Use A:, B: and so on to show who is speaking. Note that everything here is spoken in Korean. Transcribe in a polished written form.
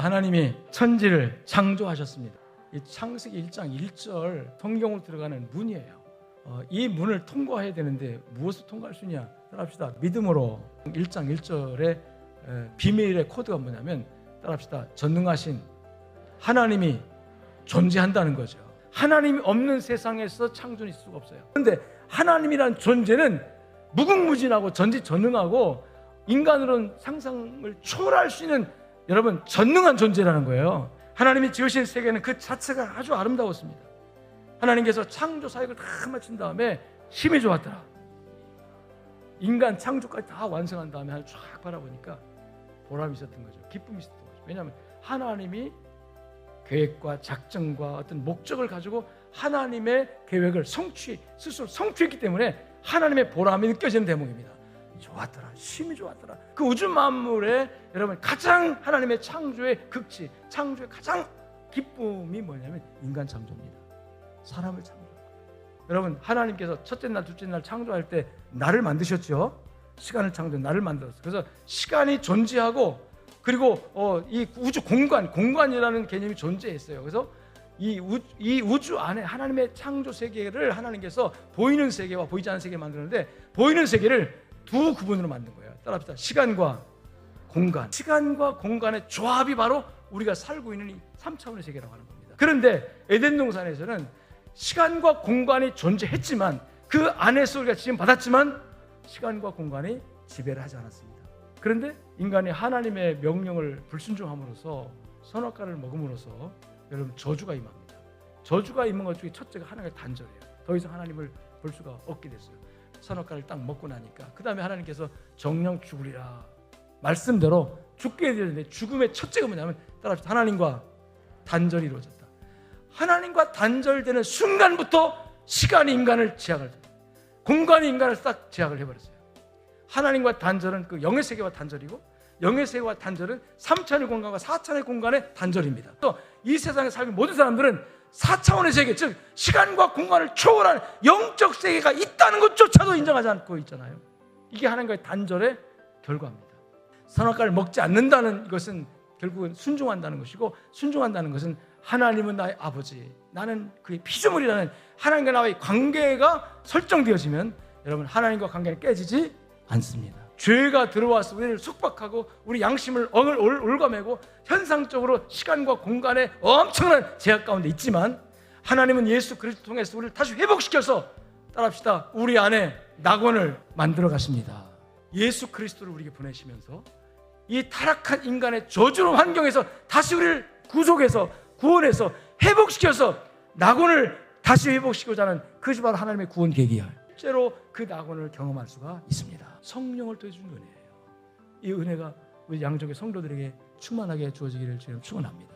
A: 하나님이 천지를 창조하셨습니다. 이 창세기 1장 1절 성경으로 들어가는 문이에요. 이 문을 통과해야 되는데 무엇을 통과할 수 있냐? 따라합시다. 믿음으로. 1장 1절의 비밀의 코드가 뭐냐면 따라합시다. 전능하신 하나님이 존재한다는 거죠. 하나님이 없는 세상에서 창조는 있을 수가 없어요. 그런데 하나님이란 존재는 무궁무진하고 전지전능하고 인간으로는 상상을 초월할 수 있는 여러분 전능한 존재라는 거예요. 하나님이 지으신 세계는 그 자체가 아주 아름다웠습니다. 하나님께서 창조 사역을 다 마친 다음에 힘이 좋았더라. 인간 창조까지 다 완성한 다음에 하늘 쫙 바라보니까 보람이 있었던 거죠. 기쁨이 있었던 거죠. 왜냐하면 하나님이 계획과 작정과 어떤 목적을 가지고 하나님의 계획을 스스로 성취했기 때문에 하나님의 보람이 느껴지는 대목입니다. 좋았더라. 힘이 좋았더라. 그 우주 만물에 여러분 가장 하나님의 창조의 극치, 창조의 가장 기쁨이 뭐냐면 인간 창조입니다. 사람을 창조. 여러분 하나님께서 첫째 날, 둘째 날 창조할 때 나를 만드셨죠. 시간을 창조, 나를 만들었어요. 그래서 시간이 존재하고 그리고 이 우주 공간이라는 개념이 존재했어요. 그래서 이 우주 안에 하나님의 창조 세계를 하나님께서 보이는 세계와 보이지 않는 세계를 만드는데 보이는 세계를 두 구분으로 만든 거예요. 따라합시다. 시간과 공간. 시간과 공간의 조합이 바로 우리가 살고 있는 이 3차원의 세계라고 하는 겁니다. 그런데 에덴 동산에서는 시간과 공간이 존재했지만 그 안에서 우리가 지금 받았지만 시간과 공간이 지배를 하지 않았습니다. 그런데 인간이 하나님의 명령을 불순종함으로써 선악과를 먹음으로써 여러분 저주가 임합니다. 저주가 임한 것 중에 첫째가 하나님의 단절이에요. 더 이상 하나님을 볼 수가 없게 됐어요. 선악과를 딱 먹고 나니까 그 다음에 하나님께서 정령 죽으리라 말씀대로 죽게 되는데 죽음의 첫째가 뭐냐면 따라합시다. 하나님과 단절이 이루어졌다. 하나님과 단절되는 순간부터 시간이 인간을 제약을 해요. 공간이 인간을 딱 제약을 해버렸어요. 하나님과 단절은 그 영의 세계와 단절이고 영의 세계와 단절은 3차원의 공간과 4차원의 공간의 단절입니다. 또 이 세상에 살는 모든 사람들은 4차원의 세계, 즉 시간과 공간을 초월한 영적 세계가 있다는 것조차도 인정하지 않고 있잖아요. 이게 하나님과의 단절의 결과입니다. 선악과를 먹지 않는다는 것은 결국은 순종한다는 것이고 순종한다는 것은 하나님은 나의 아버지, 나는 그의 피조물이라는 하나님과 나의 관계가 설정되어지면 여러분 하나님과 관계는 깨지지 않습니다. 죄가 들어와서 우리를 속박하고 우리 양심을 올가매고 현상적으로 시간과 공간의 엄청난 제약 가운데 있지만 하나님은 예수 그리스도를 통해서 우리를 다시 회복시켜서 따라합시다. 우리 안에 낙원을 만들어 가십니다. 예수 그리스도를 우리에게 보내시면서 이 타락한 인간의 저주로운 환경에서 다시 우리를 구속해서 구원해서 회복시켜서 낙원을 다시 회복시키고자 하는 그것이 바로 하나님의 구원 계획이에요. 실제로 그 낙원을 경험할 수가 있습니다. 성령을 통해 주는 은혜예요. 이 은혜가 우리 양쪽의 성도들에게 충만하게 주어지기를 주님 축원합니다.